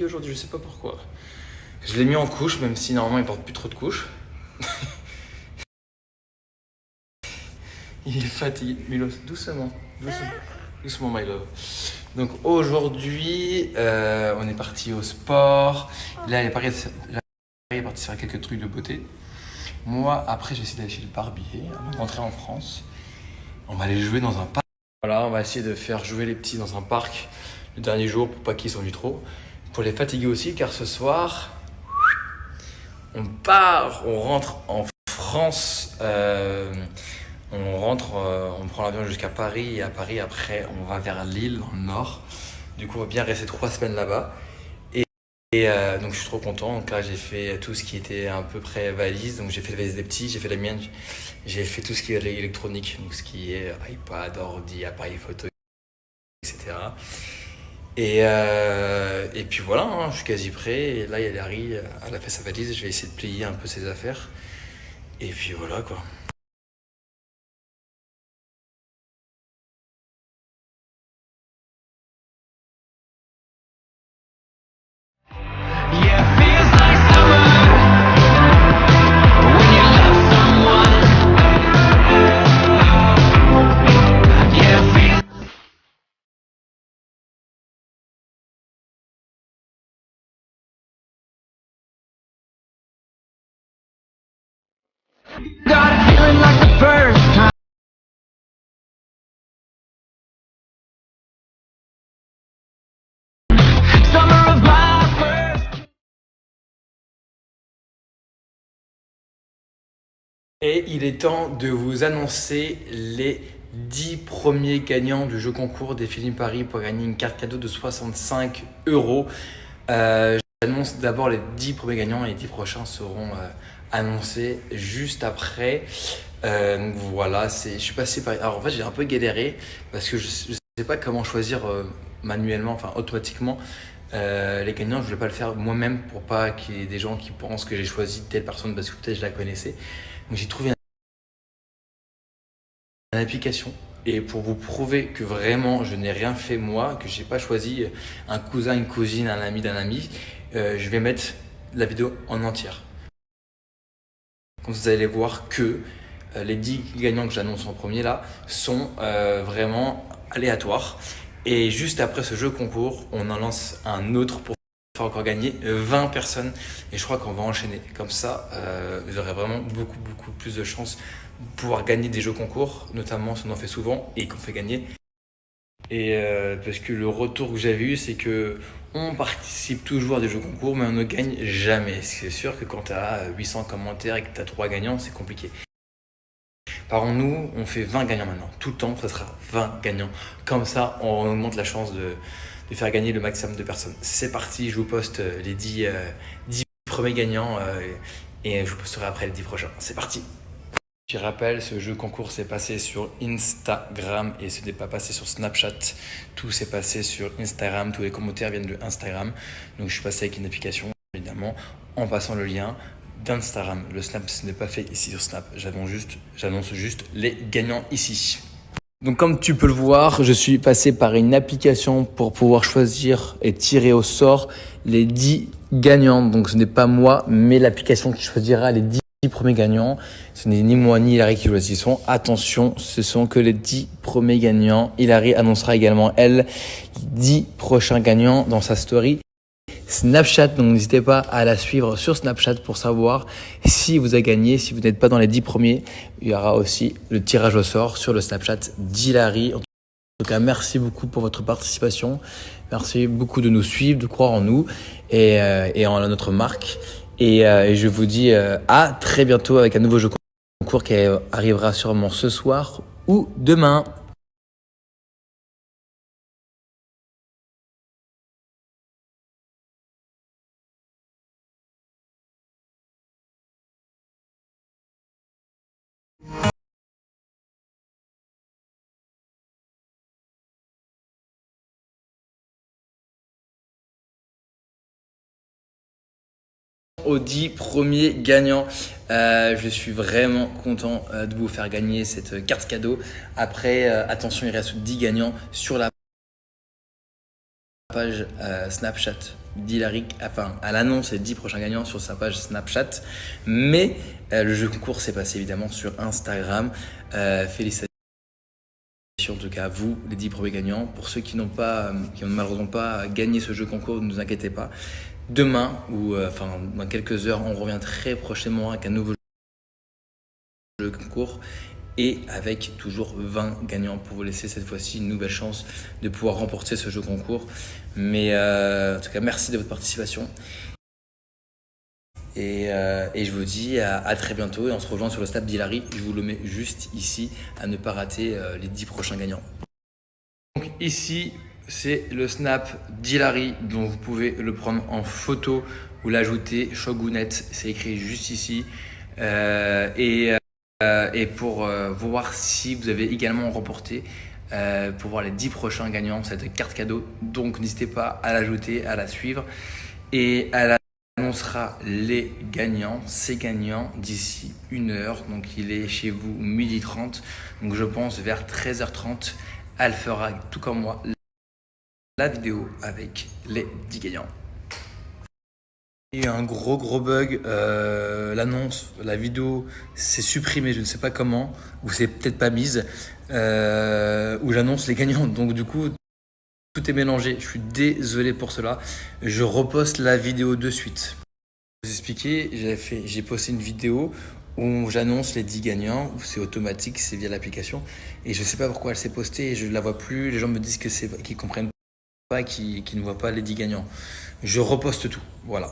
Aujourd'hui, je sais pas pourquoi. Je l'ai mis en couche, même si normalement il porte plus trop de couches. Il est fatigué. Milos, doucement, doucement, my love. Donc aujourd'hui, on est parti au sport. Là, il est parti faire quelques trucs de beauté. Moi, après, j'ai essayé d'aller chez le barbier avant de rentrer en France. On va aller jouer dans un parc. Voilà, on va essayer de faire jouer les petits dans un parc le dernier jour pour pas qu'ils s'ennuient trop. Pour les fatiguer aussi, car ce soir, on rentre en France. On prend l'avion jusqu'à Paris et à Paris, après, on va vers Lille dans le nord. Du coup, on va bien rester 3 semaines là-bas. Donc, je suis trop content. Donc là, j'ai fait tout ce qui était à peu près valise. Donc, j'ai fait la valise des petits, j'ai fait la mienne. J'ai fait tout ce qui est électronique, donc ce qui est iPad, ordi, appareil photo, etc. Et puis voilà, hein, je suis quasi prêt. Et là, il y a Larry, elle a fait sa valise. Je vais essayer de plier un peu ses affaires. Et puis voilà quoi. Got a feeling like the first time. Summer of my first. Et il est temps de vous annoncer les 10 premiers gagnants du jeu concours des Philippines Paris pour gagner une carte cadeau de 65 euros. J'annonce d'abord les 10 premiers gagnants et les 10 prochains seront annoncés juste après. Donc voilà, je suis passé par... Alors en fait j'ai un peu galéré parce que je ne sais pas comment choisir manuellement, enfin automatiquement les gagnants. Je ne voulais pas le faire moi-même pour pas qu'il y ait des gens qui pensent que j'ai choisi telle personne parce que peut-être je la connaissais. Donc j'ai trouvé une application et pour vous prouver que vraiment je n'ai rien fait moi, que j'ai pas choisi un cousin, une cousine, un ami d'un ami, je vais mettre la vidéo en entière. Donc vous allez voir que les 10 gagnants que j'annonce en premier là sont vraiment aléatoires. Et juste après ce jeu concours, on en lance un autre pour faire encore gagner 20 personnes. Et je crois qu'on va enchaîner. Comme ça, vous aurez vraiment beaucoup plus de chances de pouvoir gagner des jeux concours, notamment si on en fait souvent et qu'on fait gagner. Et parce que le retour que j'avais eu, c'est que on participe toujours à des jeux concours, mais on ne gagne jamais. C'est sûr que quand tu as 800 commentaires et que tu as 3 gagnants, c'est compliqué. Par contre, nous, on fait 20 gagnants maintenant. Tout le temps, ça sera 20 gagnants. Comme ça, on augmente la chance de faire gagner le maximum de personnes. C'est parti, je vous poste les 10 premiers gagnants et je vous posterai après les 10 prochains. C'est parti! Je rappelle, ce jeu concours s'est passé sur Instagram et ce n'est pas passé sur Snapchat. Tout s'est passé sur Instagram, tous les commentaires viennent de Instagram. Donc je suis passé avec une application, évidemment, en passant le lien d'Instagram. Le Snap, ce n'est pas fait ici sur Snap. J'annonce juste les gagnants ici. Donc comme tu peux le voir, je suis passé par une application pour pouvoir choisir et tirer au sort les 10 gagnants. Donc ce n'est pas moi, mais l'application qui choisira les 10 premiers gagnants. Ce n'est ni moi ni Hilary qui choisissons. Attention, ce sont que les 10 premiers gagnants. Hilary annoncera également, elle, 10 prochains gagnants dans sa story Snapchat. Donc n'hésitez pas à la suivre sur Snapchat pour savoir si vous avez gagné. Si vous n'êtes pas dans les 10 premiers, il y aura aussi le tirage au sort sur le Snapchat d'Hilary. En tout cas, merci beaucoup pour votre participation. Merci beaucoup de nous suivre, de croire en nous et en notre marque. Et je vous dis à très bientôt avec un nouveau jeu concours qui arrivera sûrement ce soir ou demain. Aux 10 premiers gagnants. Je suis vraiment content de vous faire gagner cette carte cadeau. Après, attention, il reste 10 gagnants sur la page Snapchat d'Hilary, enfin à l'annonce des 10 prochains gagnants sur sa page Snapchat. Mais le jeu concours s'est passé évidemment sur Instagram. Félicitations en tout cas à vous, les 10 premiers gagnants. Pour ceux qui n'ont malheureusement pas gagné ce jeu concours, ne vous inquiétez pas. Demain, ou dans quelques heures, on revient très prochainement avec un nouveau jeu concours et avec toujours 20 gagnants pour vous laisser cette fois-ci une nouvelle chance de pouvoir remporter ce jeu concours. Mais en tout cas, merci de votre participation. Et je vous dis à très bientôt et on se rejoint sur le Snap d'Hilary. Je vous le mets juste ici à ne pas rater les 10 prochains gagnants. Donc ici, c'est le Snap d'Hilary dont vous pouvez le prendre en photo ou l'ajouter Shogunet, c'est écrit juste ici. Et pour voir si vous avez également remporté, pour voir les 10 prochains gagnants, cette carte cadeau. Donc n'hésitez pas à l'ajouter, à la suivre et elle annoncera les gagnants, ces gagnants d'ici 1 heure. Donc il est chez vous 12h30, donc je pense vers 13h30, elle fera tout comme moi la vidéo avec les 10 gagnants. Il y a eu un gros bug, l'annonce, la vidéo s'est supprimée, je ne sais pas comment, ou c'est peut-être pas mise, où j'annonce les gagnants. Donc du coup, tout est mélangé. Je suis désolé pour cela. Je reposte la vidéo de suite. Pour vous expliquer, j'ai posté une vidéo où j'annonce les 10 gagnants, où c'est automatique, c'est via l'application. Et je ne sais pas pourquoi elle s'est postée et je ne la vois plus. Les gens me disent qu'ils ne comprennent pas, qu'ils ne voient pas les 10 gagnants. Je reposte tout, voilà.